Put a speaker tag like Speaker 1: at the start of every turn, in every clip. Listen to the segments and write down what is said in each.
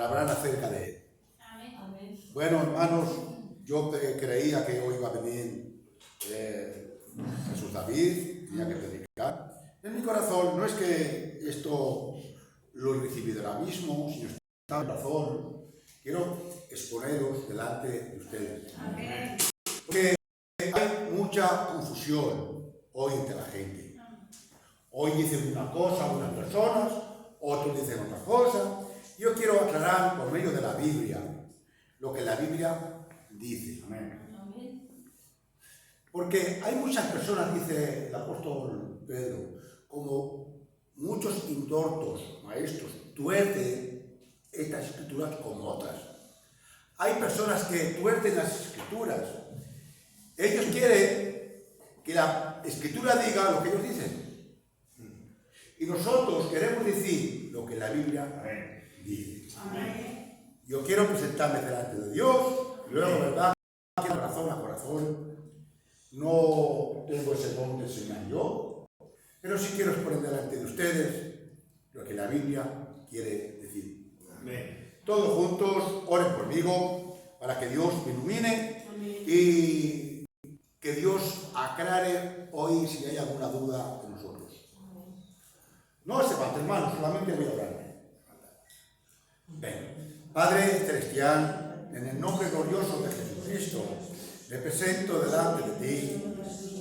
Speaker 1: hablarán acerca de él.
Speaker 2: Amén.
Speaker 1: Bueno, hermanos, yo creía que hoy iba a venir Jesús David, tenía que predicar. En mi corazón no es que esto lo he recibido ahora mismo, sino está en razón. Quiero exponeros delante de ustedes.
Speaker 2: Amén.
Speaker 1: Porque hay mucha confusión hoy entre la gente. Hoy dicen una cosa unas personas, otros dicen otra cosa. Yo quiero aclarar por medio de la Biblia lo que la Biblia dice. Amén. Porque hay muchas personas, dice el apóstol Pedro, como muchos intortos, maestros, tuercen estas escrituras como otras. Hay personas que tuercen las escrituras. Ellos quieren que la escritura diga lo que ellos dicen. Y nosotros queremos decir lo que la Biblia dice.
Speaker 2: Amén.
Speaker 1: Yo quiero presentarme delante de Dios, y luego, ¿verdad? Que corazón a corazón. No tengo ese don de enseñar yo, pero sí quiero exponer delante de ustedes lo que la Biblia quiere decir.
Speaker 3: Amén.
Speaker 1: Todos juntos, oren conmigo para que Dios me ilumine
Speaker 2: Amén.
Speaker 1: y que Dios aclare hoy si hay alguna duda de nosotros. No se levante, hermano, solamente voy a orar. Ven, Padre Celestial, en el nombre glorioso de Jesucristo, me presento delante de ti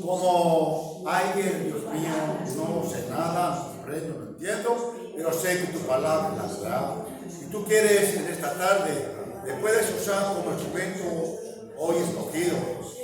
Speaker 1: como alguien, Dios mío, no sé nada, no comprendo, no entiendo, pero sé que tu palabra es la verdad. Y tú quieres en esta tarde, me puedes usar como instrumento hoy escogido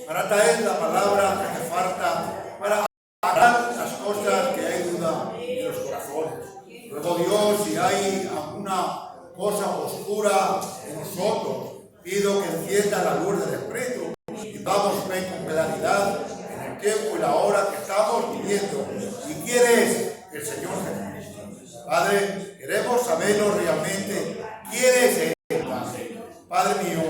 Speaker 1: para traer la palabra que hace falta, para hablar las cosas que hay duda en los corazones. Luego, Dios, si hay alguna cosa oscura en nosotros, pido que encienda la luz del Espíritu y vamos ven con claridad en el tiempo y la hora que estamos viviendo. Y quieres el Señor Jesucristo. Padre, queremos saberlo realmente. ¿Quién es Él? Padre mío,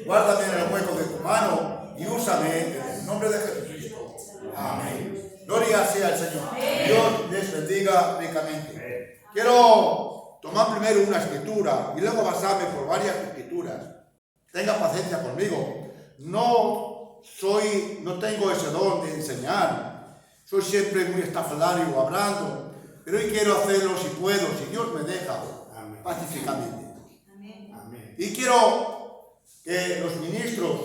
Speaker 1: guárdame en el hueco de tu mano y úsame en el nombre de Jesucristo. Amén. Gloria sea al Señor. Dios les bendiga ricamente. Quiero tomar primero una escritura y luego basarme por varias escrituras. Tenga paciencia conmigo. No tengo ese don de enseñar. Soy siempre muy estafalario hablando, pero hoy quiero hacerlo si puedo, si Dios me deja, pacíficamente.
Speaker 3: Amén.
Speaker 1: Y quiero que los ministros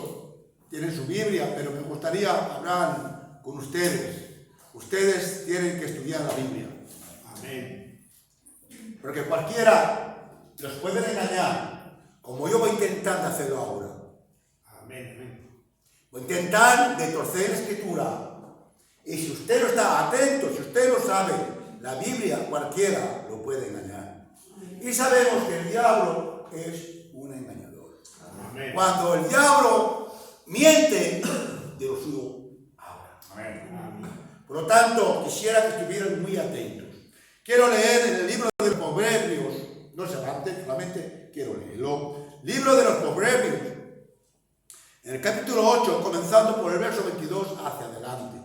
Speaker 1: tienen su Biblia, pero me gustaría hablar con ustedes. Ustedes tienen que estudiar la Biblia.
Speaker 3: Amén.
Speaker 1: Porque cualquiera los puede engañar, como yo voy intentando hacerlo ahora.
Speaker 3: Amén.
Speaker 1: Voy a intentar de torcer la escritura. Y si usted no está atento, si usted no sabe, la Biblia cualquiera lo puede engañar. Y sabemos que el diablo es un engañador.
Speaker 3: Amén.
Speaker 1: Cuando el diablo miente, de lo suyo habla.
Speaker 3: Amén.
Speaker 1: Por lo tanto, quisiera que estuvieran muy atentos. Quiero leer en el libro de los Proverbios, no se levanten, solamente quiero leerlo. Libro de los Proverbios, en el capítulo 8, comenzando por el verso 22 hacia adelante.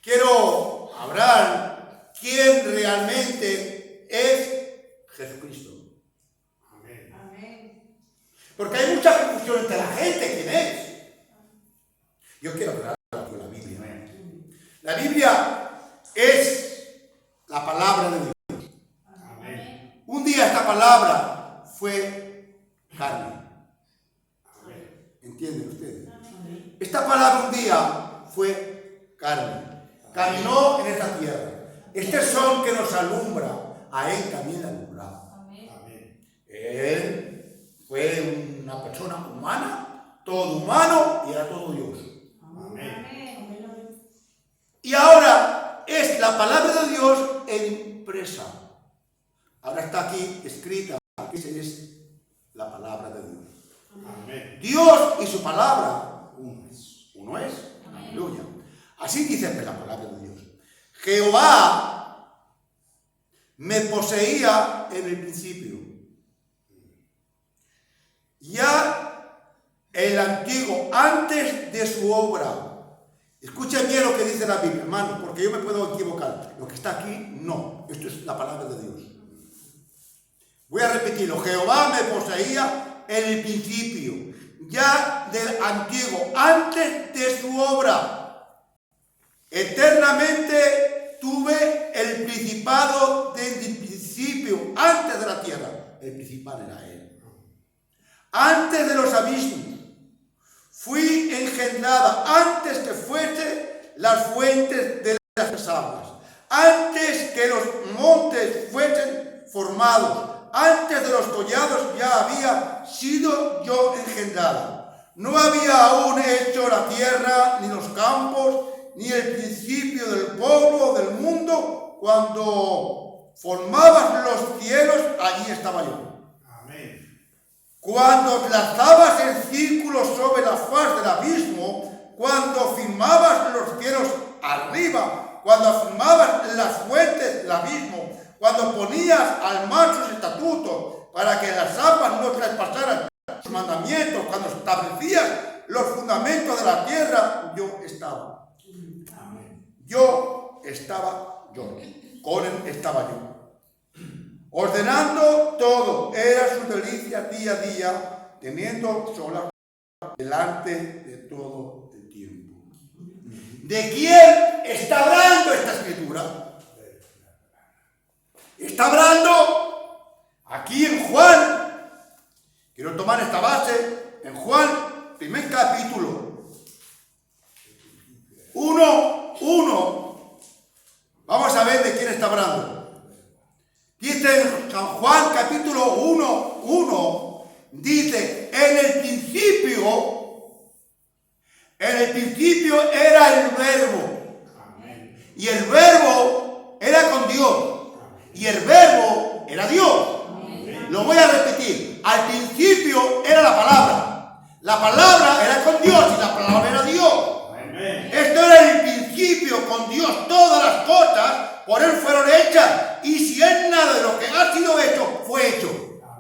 Speaker 1: Quiero hablar quién realmente es Jesucristo.
Speaker 3: Amén.
Speaker 1: Porque hay mucha confusión entre la gente quién es. Yo quiero hablar con la Biblia. La Biblia es la palabra de Dios.
Speaker 3: Amén.
Speaker 1: Un día esta palabra fue carne. ¿Entienden ustedes? Esta palabra un día fue carne. Caminó en esta tierra. Este sol que nos alumbra, a él también le alumbraba.
Speaker 3: Amén.
Speaker 1: Él fue una persona humana, todo humano y era todo Dios.
Speaker 3: Amén.
Speaker 1: Y ahora es la palabra de Dios impresa. Ahora está aquí escrita. Esa es la palabra de Dios.
Speaker 3: Amén.
Speaker 1: Dios y su palabra uno es. Uno es. Aleluya. Así dice la palabra de Dios. Jehová me poseía en el principio. Ya el antiguo, antes de su obra. Escuchen bien lo que dice la Biblia, hermano, porque yo me puedo equivocar. Lo que está aquí, no. Esto es la palabra de Dios. Voy a repetirlo. Jehová me poseía en el principio, ya del antiguo, antes de su obra. Eternamente tuve el principado desde el principio, antes de la tierra. El principal era él. Antes de los abismos. Fui engendrada antes que fuese las fuentes de las aguas, antes que los montes fuesen formados, antes de los collados ya había sido yo engendrada. No había aún hecho la tierra, ni los campos, ni el principio del pueblo, del mundo. Cuando formabas los cielos, allí estaba yo.
Speaker 3: Amén.
Speaker 1: Cuando lanzabas el círculo sobre la faz del abismo, cuando firmabas los cielos arriba, cuando firmabas las fuentes del abismo, cuando ponías al mar sus estatutos para que las aguas no traspasaran sus mandamientos, cuando establecías los fundamentos de la tierra, yo estaba.
Speaker 3: Amén.
Speaker 1: Yo estaba yo. Con él estaba yo. Ordenando todo, era su delicia día a día, teniendo sola delante de todo el tiempo. ¿De quién está hablando esta escritura? Está hablando aquí en Juan. Quiero tomar esta base en Juan, primer capítulo. 1:1. Vamos a ver de quién está hablando. Dice en San Juan capítulo 1:1, dice, en el principio era el verbo.
Speaker 3: Amén.
Speaker 1: Y el verbo era con Dios. Y el verbo era Dios.
Speaker 3: Amén.
Speaker 1: Lo voy a repetir. Al principio era la palabra. La palabra era con Dios y la palabra era Dios.
Speaker 3: Amén.
Speaker 1: Esto era el principio con Dios. Todas las cosas por Él fueron hechas. Y si Él nada de lo que ha sido hecho, fue hecho.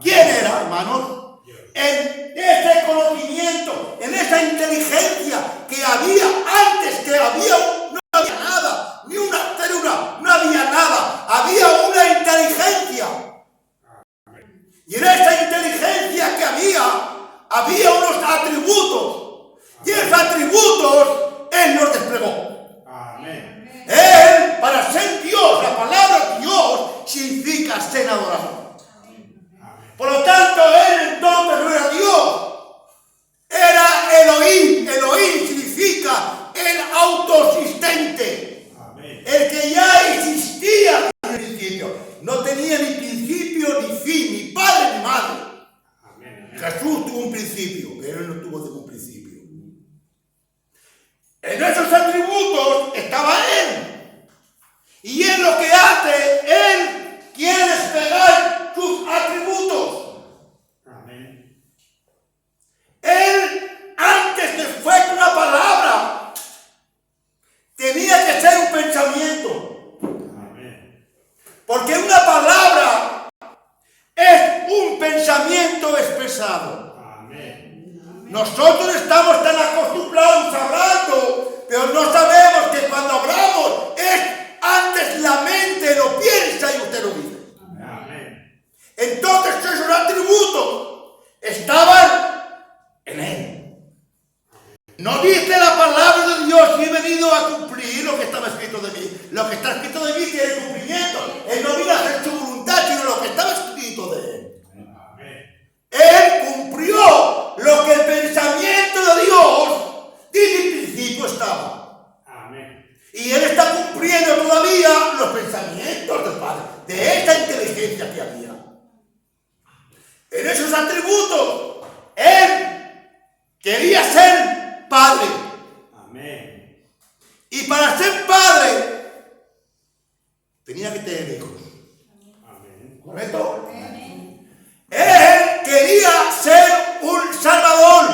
Speaker 1: ¿Quién era, hermanos? En ese conocimiento, en esa inteligencia que había antes, que había, no había nada, ni una célula, no había nada. Había una inteligencia. Y en esa inteligencia que había unos atributos. Y esos atributos Él los desplegó.
Speaker 3: Amén.
Speaker 1: Él, para ser Dios, la palabra Dios significa ser adorado. Por lo tanto, Él entonces no era Dios. Era Elohim. Elohim significa el autoexistente.
Speaker 3: Amén.
Speaker 1: El que ya existía en el principio. No tenía ni principio ni fin, ni padre ni madre.
Speaker 3: Amén.
Speaker 1: Jesús tuvo un principio, pero Él no tuvo ningún principio. En esos atributos estaba Él. Y en lo que hace, Él quiere despegar sus atributos.
Speaker 3: Amén.
Speaker 1: Él, antes de fuera una palabra, tenía que ser un pensamiento.
Speaker 3: Amén.
Speaker 1: Porque una palabra es un pensamiento expresado.
Speaker 3: Amén.
Speaker 1: Nosotros estamos tan acostumbrados hablando, pero no sabemos que cuando hablamos es antes la mente lo piensa y usted lo dice.
Speaker 3: Amén.
Speaker 1: Entonces esos atributos estaban en Él. No dice la palabra de Dios y he venido a cumplir lo que estaba escrito de mí. Lo que está escrito de mí tiene cumplimiento. Él no vino a hacer su voluntad, sino lo que estaba escrito de Él.
Speaker 3: Amén.
Speaker 1: Él cumplió lo que el pensamiento de Dios desde el principio estaba.
Speaker 3: Amén.
Speaker 1: Y Él está cumpliendo todavía los pensamientos del Padre, de esta inteligencia que había. En esos atributos, Él quería ser Padre.
Speaker 3: Amén.
Speaker 1: Y para ser Padre, tenía que tener hijos.
Speaker 3: Amén.
Speaker 1: ¿Correcto? Él quería ser un Salvador.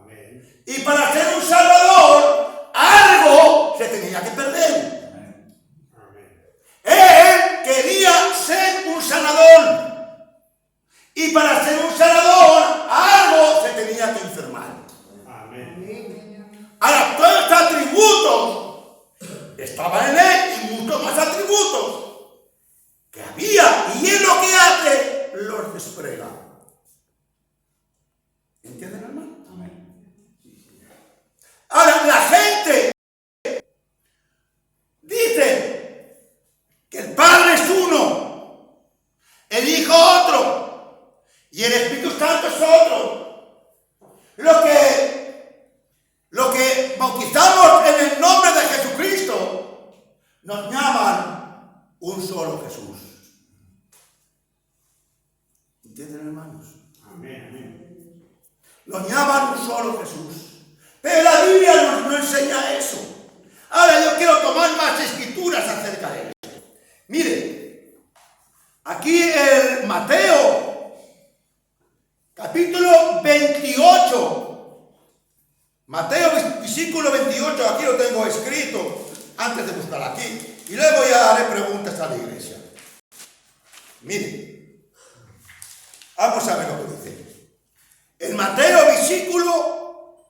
Speaker 3: Amén.
Speaker 1: Y para ser un Salvador, algo se tenía que perder.
Speaker 3: Amén.
Speaker 1: Él quería ser un sanador. Y para ser un sanador, ¿Entienden, hermano?
Speaker 2: Amén.
Speaker 1: Ahora, la gente dice que el Padre es uno, el Hijo otro y el Espíritu Santo es otro. Lo que bautizamos en el nombre de Jesucristo nos llaman un solo Jesús. ¿Entienden, hermanos?
Speaker 3: Amén. Amén.
Speaker 1: Nos llaman un solo Jesús. Pero la Biblia no enseña eso. Ahora yo quiero tomar más escrituras acerca de esto. Mire, aquí en Mateo, capítulo 28. Mateo, versículo 28, aquí lo tengo escrito antes de buscar aquí. Y luego ya haré preguntas a la iglesia. Mire, vamos a ver lo que dice. En Mateo, versículo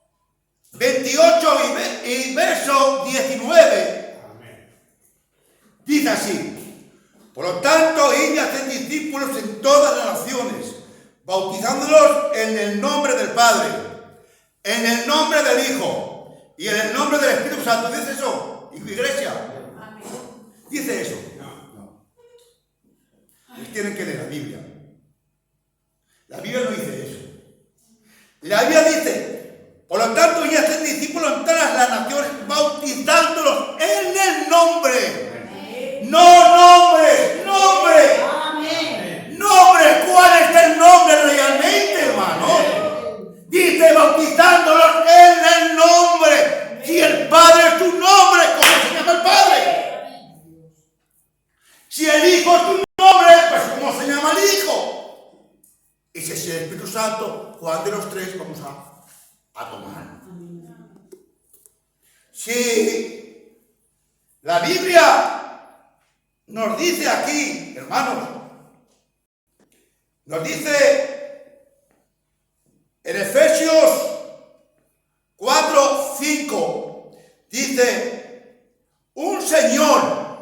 Speaker 1: 28 y verso 19,
Speaker 3: Amén.
Speaker 1: dice así: por lo tanto, id y haced discípulos en todas las naciones, bautizándolos en el nombre del Padre, en el nombre del Hijo y en el nombre del Espíritu Santo. ¿Dice eso, iglesia?
Speaker 2: Amén.
Speaker 1: ¿Dice eso?
Speaker 3: No.
Speaker 1: Ustedes tienen que leer la Biblia. La Biblia no dice eso. La Biblia dice: por lo tanto, id y haced discípulos en todas las naciones, bautizándolos en el nombre. No nombres, nombre.
Speaker 2: Amén.
Speaker 1: Nombre, ¿cuál es el nombre realmente, hermano? Dice bautizándolos en el nombre. Si el Padre es tu nombre, ¿cómo se llama el Padre? Si el Hijo es tu nombre, pues ¿cómo se llama el Hijo? Y si es el Espíritu Santo, ¿cuál de los tres vamos a tomar? Si la Biblia nos dice aquí, hermanos, nos dice en Efesios 4:5, dice: un Señor,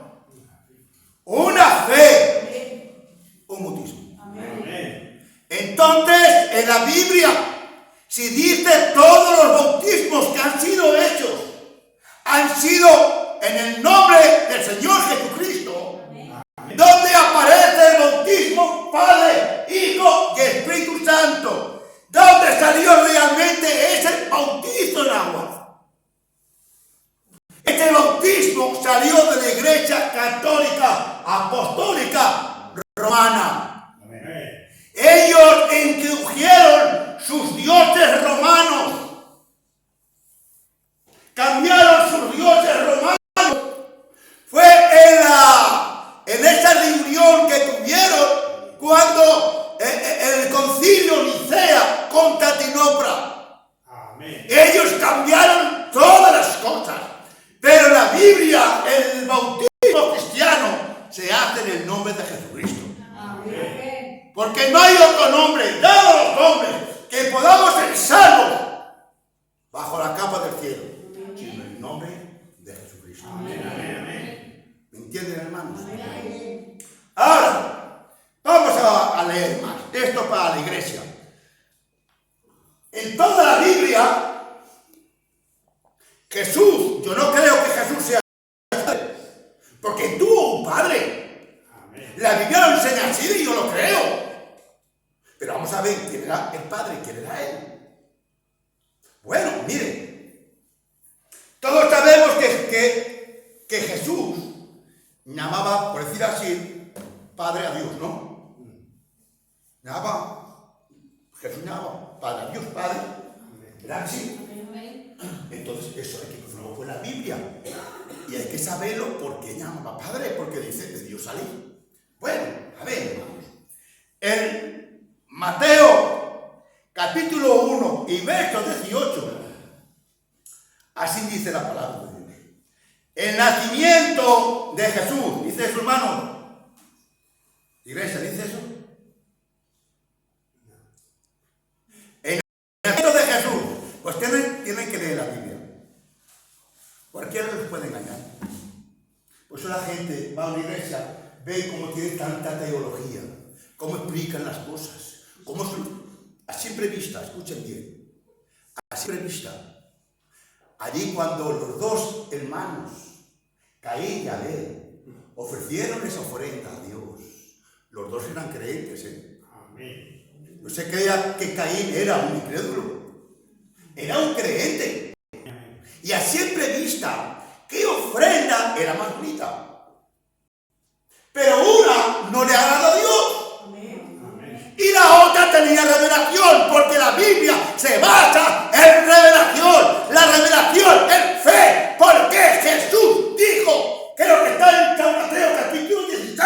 Speaker 1: una fe, un bautismo.
Speaker 3: Amén.
Speaker 1: Entonces, en la Biblia, si dice todos los bautismos que han sido hechos, han sido en el nombre del Señor Jesucristo, donde aparece el bautismo Padre, Hijo y Espíritu Santo, donde salió realmente ese bautizo en agua. Este bautismo salió de la Iglesia Católica Apostólica Romana.
Speaker 3: Amén.
Speaker 1: Ellos introdujeron sus dioses romanos, cambiaron sus dioses romanos. Fue en esa reunión que tuvieron cuando el concilio Nicea con Constantinopla.
Speaker 3: Amén.
Speaker 1: Ellos cambiaron todas las cosas, pero la Biblia, el bautismo cristiano, se hace en el nombre de Jesucristo.
Speaker 2: Amén.
Speaker 1: Porque no hay otro nombre dado a los hombres que podamos ser salvos bajo la capa del cielo, sino en el nombre de Jesucristo. ¿Me entienden, hermanos? Ahora, vamos a leer más. Esto para la iglesia. En toda la Biblia, Jesús, yo no creo que Jesús sea padre, porque tuvo un padre.
Speaker 3: Amén.
Speaker 1: La Biblia lo enseña así y yo lo creo. Pero vamos a ver quién era el padre y quién era él. Bueno, miren, todos sabemos que Jesús llamaba, por decir así, Padre a Dios, ¿no? Jesús llamaba Padre a Dios, Padre. ¿Era así? Entonces eso hay que confirmarlo con la Biblia. Y hay que saberlo porque llamaba Padre, porque dice de Dios salí. Bueno, a ver, hermanos. En Mateo, capítulo 1 y verso 18, así dice la palabra de Dios. El nacimiento de Jesús, dice su hermano. Iglesia, ¿dice eso? El nacimiento de Jesús. Pues tienen que leer la Biblia. Cualquiera les puede engañar. Por eso la gente va a una iglesia, ve cómo tiene tanta teología, cómo explican las cosas, cómo a simple vista, escuchen bien, a simple vista, allí cuando los dos hermanos, Caín y Abel, ofrecieron esa ofrenda a Dios, los dos eran creyentes,
Speaker 3: Amén.
Speaker 1: No se crea que Caín era un incrédulo, era un creyente. Y a simple vista, ¿qué ofrenda era más bonita? Pero una no le agradó a Dios.
Speaker 3: Amén.
Speaker 1: Y la otra tenía revelación, porque la Biblia se basa en revelación. La revelación es fe, porque Jesús dijo que lo que está en San Mateo capítulo 16,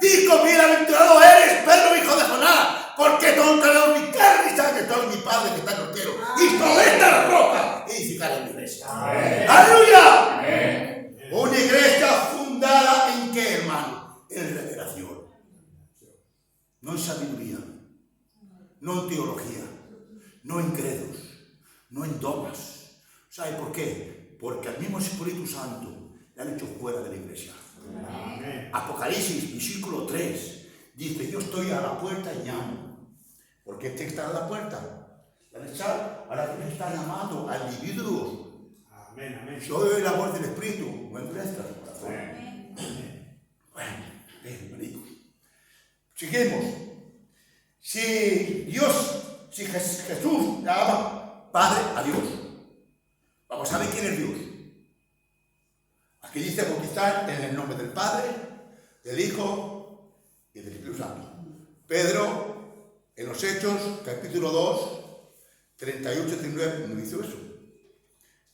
Speaker 1: dijo: bienaventurado eres, Pedro, hijo de Jonás, porque no entrará mi carne y sangre, todo mi Padre que está en el cielo. Y sobre esta roca edificaré mi iglesia.
Speaker 3: Amén.
Speaker 1: ¡Aleluya!
Speaker 3: Amén.
Speaker 1: Una iglesia fundada en qué, hermano? En revelación. No en sabiduría, no en teología, no en credos, no en dogmas. ¿Sabe por qué? Porque al mismo Espíritu Santo le han hecho fuera de la iglesia.
Speaker 3: Amén.
Speaker 1: Apocalipsis, versículo 3, dice: yo estoy a la puerta y llamo. ¿Por qué te está a la puerta? Ahora que está llamando a individuos.
Speaker 3: Amén. Amén.
Speaker 1: Si oye la voz del Espíritu, no endurezcas tu corazón.
Speaker 3: Amén.
Speaker 1: Bueno, bien, amigos. Seguimos. Si Jesús llama Padre a Dios, vamos a ver quién es Dios. Aquí dice bautizar en el nombre del Padre, del Hijo y del Espíritu Santo. Pedro, en los Hechos, capítulo 2, 38-39, no hizo eso.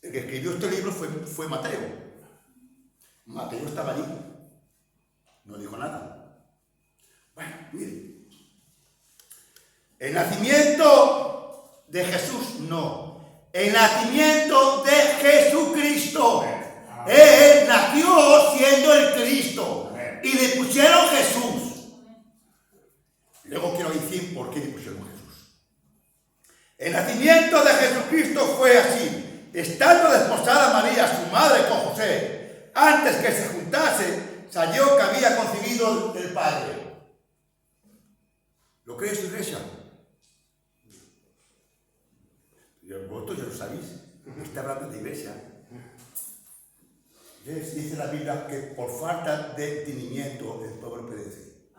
Speaker 1: El que escribió este libro fue Mateo. Mateo estaba allí. No dijo nada. Bueno, miren. El nacimiento de Jesús, no. El nacimiento de Jesucristo. Él nació siendo el Cristo. Y le pusieron Jesús. Luego quiero decir por qué le pusieron Jesús. El nacimiento de Jesucristo fue así. Estando desposada María, su madre, con José, antes que se juntase, se halló que había concebido del Padre. ¿Lo crees, iglesia? Vosotros ya lo sabéis. Está hablando de la iglesia. Dice la Biblia que por falta de entendimiento el pueblo perece.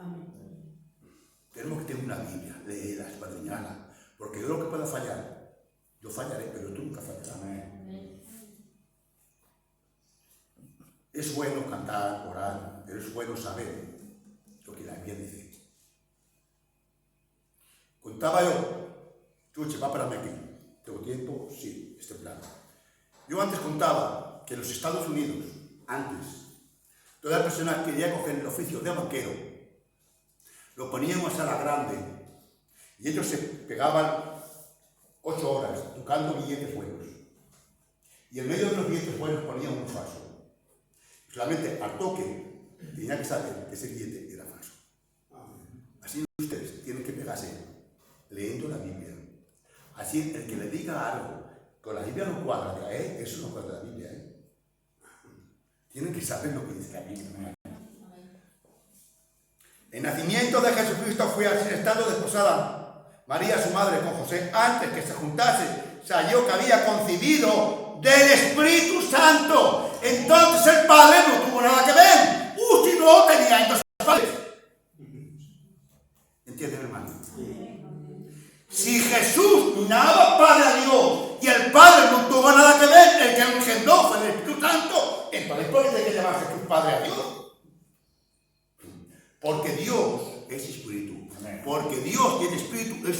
Speaker 1: Tenemos que tener una Biblia, leerla, escudriñarla, porque yo lo que pueda fallar, yo fallaré, pero tú nunca fallarás. Es bueno cantar, orar, pero es bueno saber lo que la Biblia dice. Contaba yo, chuche, va para mí aquí. ¿Tengo tiempo? Sí, este plano. Yo antes contaba que en los Estados Unidos, antes, toda persona que quería coger el oficio de banquero, lo ponían en una sala grande y ellos se pegaban 8 horas tocando billetes buenos. Y en medio de los billetes buenos ponían un falso. Solamente al toque tenía que saber que ese billete era falso. Así ustedes tienen que pegarse leyendo la Biblia. Así el que le diga algo con la Biblia no cuadra, eso no cuadra la Biblia. Tienen que saber lo que dice la Biblia. El nacimiento de Jesucristo fue así, estando desposada María, su madre, con José, antes que se juntase, se halló que había concebido del Espíritu Santo. Entonces el Padre no tuvo nada que ver. Si no tenía entonces padres. ¿Entienden, hermano? Si Jesús daba Padre a Dios y el Padre no tuvo nada que ver, el que lo engendró fue el Espíritu Santo, entonces ¿por qué tiene que llamar Jesús Padre a Dios? Porque Dios es Espíritu. Porque Dios y el Espíritu es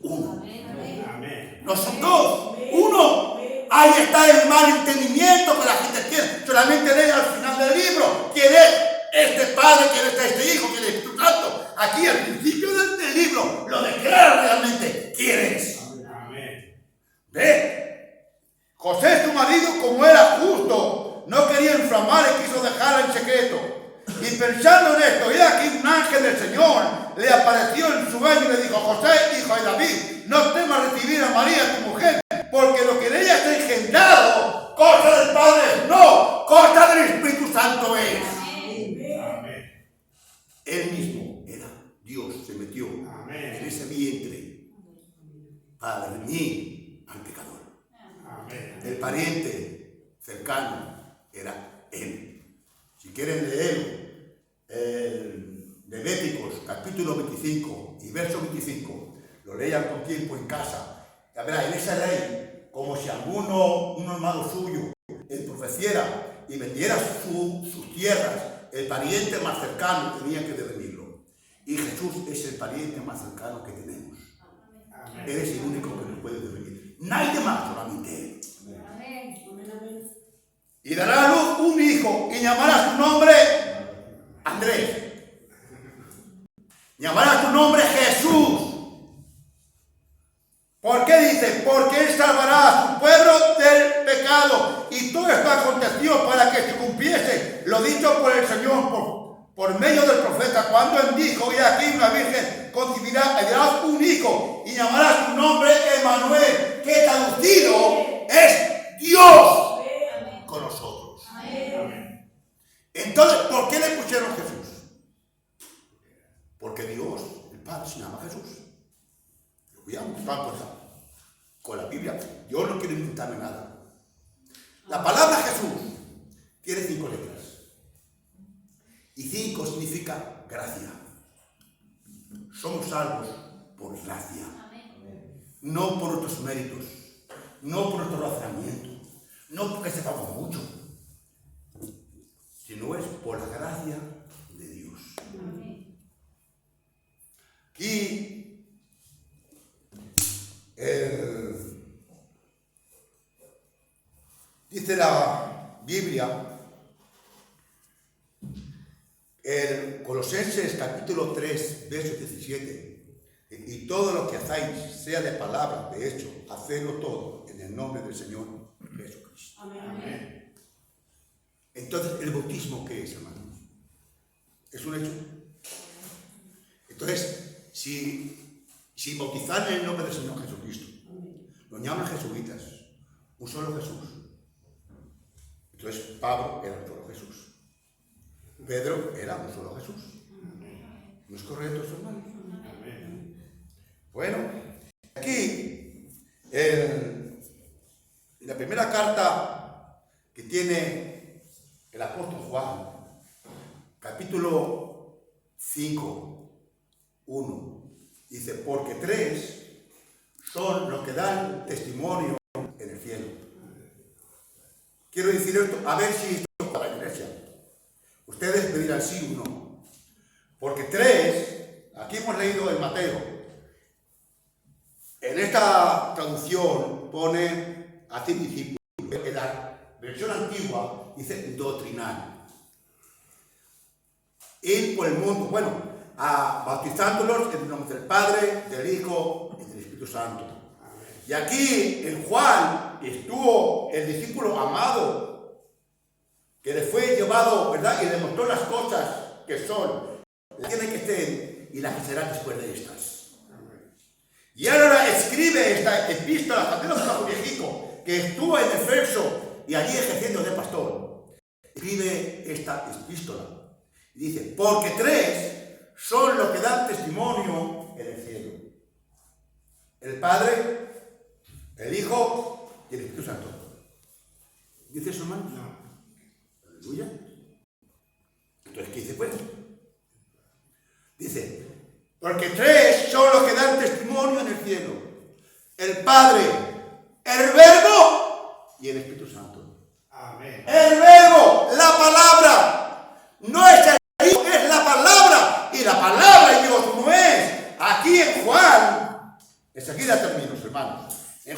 Speaker 1: uno.
Speaker 3: Amén.
Speaker 1: No son dos, uno. Ahí está el mal entendimiento que la gente tiene. Solamente lee al final del libro quién es este Padre, quién es este Hijo, quién es el Espíritu Santo. Aquí al principio del libro lo declara realmente quién es.
Speaker 3: Amén.
Speaker 1: Ve, José, su marido, como era justo, no quería inflamar y quiso dejarla en secreto. Y pensando en esto, y aquí un ángel del Señor le apareció en su sueño y le dijo: José, hijo de David, no temas recibir a María, tu mujer, porque lo que de ella está engendrado, cosa del Padre no, cosa del Espíritu Santo es.
Speaker 3: Amén.
Speaker 1: Él mismo era Dios, se metió
Speaker 3: Amén.
Speaker 1: en ese vientre. para redimir al pecador.
Speaker 3: Amén.
Speaker 1: El pariente cercano era él. Si quieren leer Levíticos capítulo 25 y verso 25, lo lean con tiempo en casa. Ya verá, en esa ley, como si alguno, un hermano suyo, profeciera y vendiera sus tierras, el pariente más cercano tenía que redimirlo. Y Jesús es el pariente más cercano que tenemos.
Speaker 3: Amén.
Speaker 1: Él es el único que nos puede redimir. Nadie más, solamente Él.
Speaker 2: Amén.
Speaker 1: Y dará a luz un hijo y llamará su nombre Andrés. Llamará su nombre Jesús. ¿Por qué dice? Porque Él salvará a su pueblo del pecado. Y todo esto aconteció para que se cumpliese lo dicho por el Señor por medio del profeta, cuando Él dijo: y aquí una virgen concebirá y dará un hijo y llamará su nombre Emmanuel, que traducido es Dios con nosotros.
Speaker 3: Amén.
Speaker 1: Entonces, ¿por qué le pusieron Jesús? Porque Dios, el Padre, se llama Jesús. Lo voy a mostrar con la Biblia. Yo no quiero inventarme nada. La palabra Jesús tiene 5 letras. Y 5 significa gracia. Somos salvos por gracia. No por nuestros méritos. No por nuestro razonamiento. No porque sepamos mucho. Sino es por la gracia de Dios. Aquí dice la Biblia, en Colosenses capítulo 3, verso 17, y todo lo que hacéis, sea de palabra, de hecho, hacedlo todo en el nombre del Señor Jesucristo.
Speaker 3: Amén.
Speaker 1: Entonces, ¿el bautismo qué es, hermano? ¿Es un hecho? Entonces, si bautizar en el nombre del Señor Jesucristo, lo llaman jesuitas, un solo Jesús. Entonces, Pablo era un solo Jesús. Pedro era un solo Jesús. ¿No es correcto eso, hermano?
Speaker 3: Amén.
Speaker 1: Bueno, aquí, en la primera carta que tiene el apóstol Juan, capítulo 5, 1, dice: porque 3 son los que dan testimonio en el cielo. Quiero decir esto, a ver si esto es para la iglesia. Ustedes me dirán sí o no. Porque 3, aquí hemos leído en Mateo. En esta traducción pone a ti discípulo. En la versión antigua dice doctrinal. Ir por el mundo, bautizándolos en el nombre del Padre, del Hijo y del Espíritu Santo. Y aquí en Juan estuvo el discípulo amado, que le fue llevado, ¿verdad? Y le mostró las cosas que son, las que tienen que ser y las que serán después de estas. Y ahora escribe esta epístola a San Viejico, que estuvo en Efeso y allí ejerciendo de pastor. Escribe esta epístola y dice: porque 3 son los que dan testimonio en el cielo: el Padre, el Hijo y el Espíritu Santo. ¿Dice eso, hermano? No. Aleluya. Entonces, ¿qué dice pues? Dice: porque 3 son los que dan testimonio en el cielo: el Padre, el Verbo y el Espíritu Santo.
Speaker 3: Amén.
Speaker 1: El Verbo, la palabra, no es el Hijo, es la palabra. Y la palabra de Dios no es. Aquí en Juan, enseguida termino, hermanos. En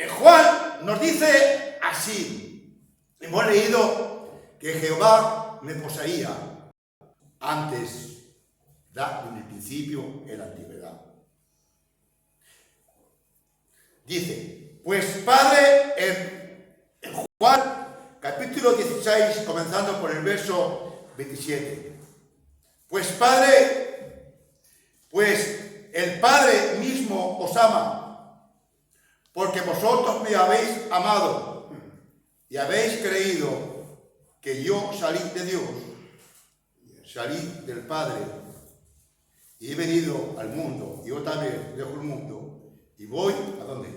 Speaker 1: Juan nos dice así. Hemos leído que Jehová me poseía antes, ¿verdad? En el principio, en la antigüedad. Dice: pues Padre, en Juan capítulo 16, comenzando por el verso 27. Pues Padre, pues el Padre mismo os ama, porque vosotros me habéis amado y habéis creído que yo salí de Dios, salí del Padre Y he venido al mundo, y otra vez dejo el mundo, y voy ¿a dónde?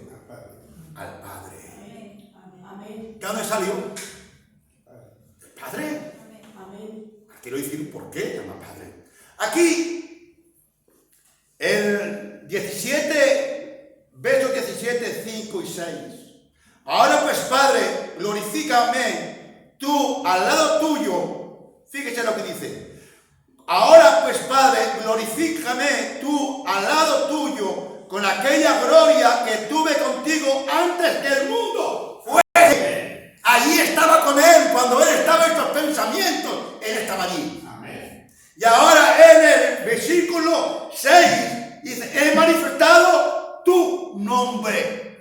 Speaker 1: Al Padre.
Speaker 2: Amén.
Speaker 1: ¿De dónde salió? ¿El Padre?
Speaker 2: Amén.
Speaker 1: Quiero decir por qué llama Padre. Aquí, el 17, versos 17, 5 y 6. Ahora pues, Padre, glorifícame tú al lado tuyo. Fíjese lo que dice. Ahora pues, Padre, glorifícame tú al lado tuyo con aquella gloria que tuve contigo antes que el mundo fuese. Allí estaba con él, cuando él estaba en estos pensamientos, él estaba allí.
Speaker 3: Amén.
Speaker 1: Y ahora en el versículo 6 dice, he manifestado tu nombre.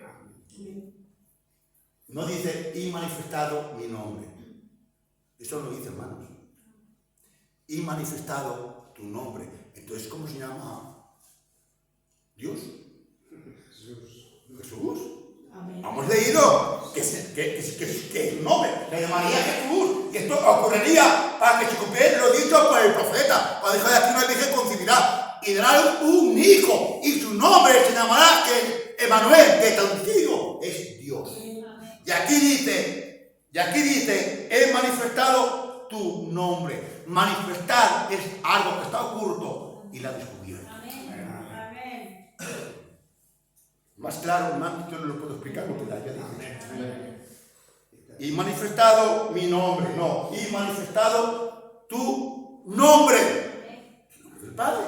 Speaker 1: No dice, he manifestado mi nombre. Eso lo dice, hermanos. He manifestado tu nombre. Entonces, ¿cómo se llama Dios? Jesús.
Speaker 2: Amén.
Speaker 1: Hemos leído que el nombre se llamaría Jesús. Y esto ocurriría para que se cumpliera lo dicho por el profeta. Cuando dijo, de aquí no hay virgen concebirá. Y dará un hijo. Y su nombre se llamará Emanuel, que traducido es Dios. Y aquí dice, he manifestado tu nombre. Manifestar es algo que está oculto y la descubierto.
Speaker 2: Amén.
Speaker 1: Más claro, hermano, yo no lo puedo explicar porque ya dije.
Speaker 3: Amén.
Speaker 1: Y manifestado mi nombre, no, y manifestado tu nombre, el nombre del Padre.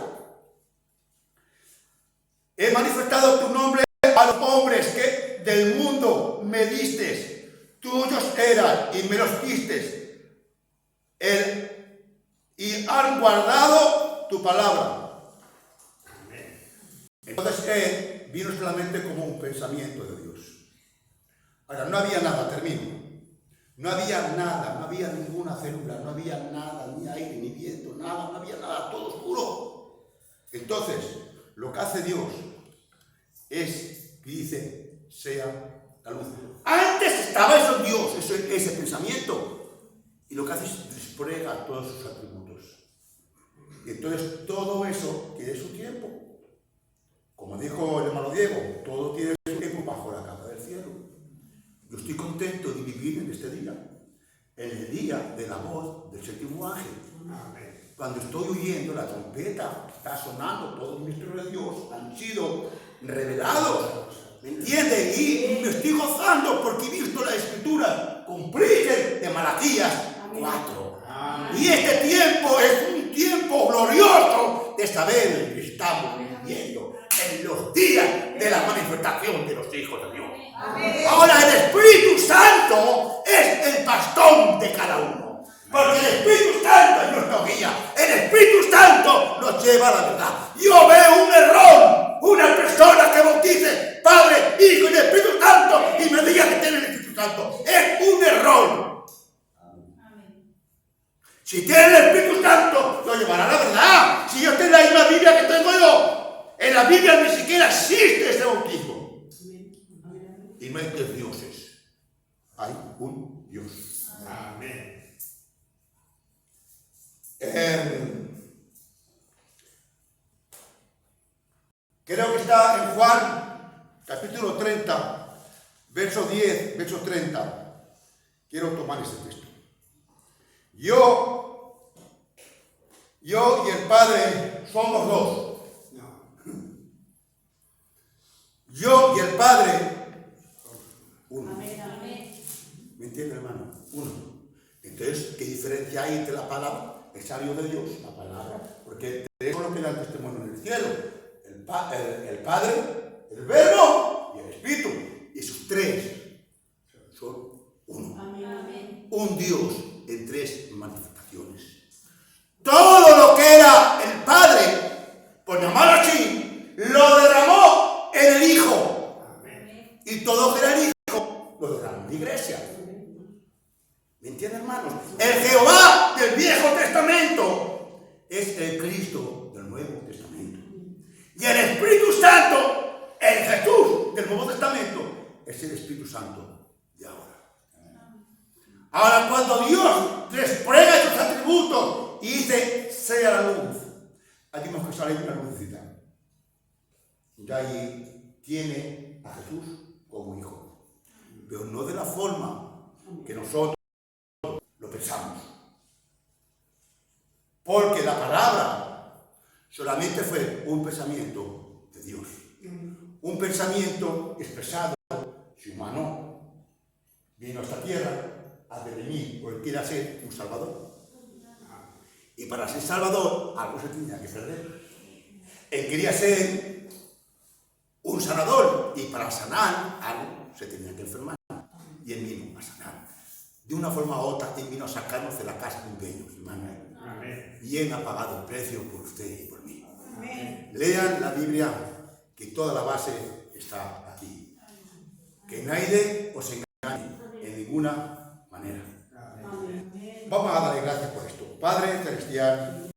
Speaker 1: He manifestado tu nombre a los hombres que del mundo me diste, tuyos eran y me los diste, y han guardado tu palabra. Entonces él vino solamente como un pensamiento de Dios. Ahora, no había nada, termino. No había nada, no había ninguna célula, no había nada, ni aire, ni viento, nada, no había nada, todo oscuro. Entonces, lo que hace Dios es que dice, sea la luz. Antes estaba eso en Dios, ese pensamiento. Y lo que hace es despliega todos sus atributos. Y entonces todo eso tiene su tiempo. Como dijo el hermano Diego, todo tiene su tiempo bajo la capa del cielo. Yo estoy contento de vivir en este día, en el día de la voz del séptimo ángel.
Speaker 3: Amén.
Speaker 1: Cuando estoy oyendo la trompeta, está sonando, todos los misterios de Dios han sido revelados. ¿Me entiende? Y me estoy gozando porque he visto la escritura cumplirse de Malaquías 4.
Speaker 3: Amén.
Speaker 1: Y este tiempo es un tiempo glorioso de saber que estamos viviendo en los días de la manifestación de los hijos de Dios. Ahora el Espíritu Santo es el bastón de cada uno. Porque el Espíritu Santo nos guía. El Espíritu Santo nos lleva a la verdad. Yo veo un error. Una persona que bautice Padre, Hijo y Espíritu Santo y me diga que tiene el Espíritu Santo. Es un error. Si tiene el Espíritu Santo, lo llevará a la verdad. Si yo tengo la misma Biblia que tengo yo, en la Biblia ni siquiera existe ese bautismo. Y no hay tres dioses. Hay un Dios.
Speaker 3: Amén.
Speaker 1: Creo que está en Juan, capítulo 30, verso 10, verso 30. Quiero tomar ese texto. Yo y el Padre somos dos. Yo y el Padre, uno. ¿Me entiende, hermano? Uno. Entonces, ¿qué diferencia hay entre la palabra? El salió de Dios, la palabra. Porque tenemos lo que da el testimonio en el cielo. El Padre, el Verbo y el Espíritu. Y esos tres son uno. Un Dios en tres manifestaciones. Todo lo que era el Padre, por llamarlo así, lo derramó en el Hijo.
Speaker 3: Amén.
Speaker 1: Y todo lo que era el Hijo, lo derramó en la iglesia. ¿Me entienden, hermanos? El Jehová del Viejo Testamento es el Cristo del Nuevo Testamento. Y el Espíritu Santo, el Jesús del Nuevo Testamento, es el Espíritu Santo de ahora. Ahora, cuando Dios despliega sus atributos y dice, sea la luz, Aquí vemos que sale una lucecita. Y ahí tiene a Jesús como hijo. Pero no de la forma que nosotros lo pensamos. Porque la palabra solamente fue un pensamiento de Dios. Un pensamiento expresado, si humano vino a esta tierra a venir o él quiera ser un salvador. Y para ser salvador algo se tenía que perder. Él quería ser un sanador y para sanar algo se tenía que enfermar. Y él vino a sanar. De una forma u otra, él vino a sacarnos de la casa de un bello, hermano.
Speaker 3: Amén.
Speaker 1: Y él ha pagado el precio por usted y por mí.
Speaker 2: Amén.
Speaker 1: Lean la Biblia, que toda la base está aquí. Que nadie os engañe en ninguna manera.
Speaker 2: Amén.
Speaker 1: Vamos a darle gracias por esto. Padre Celestial,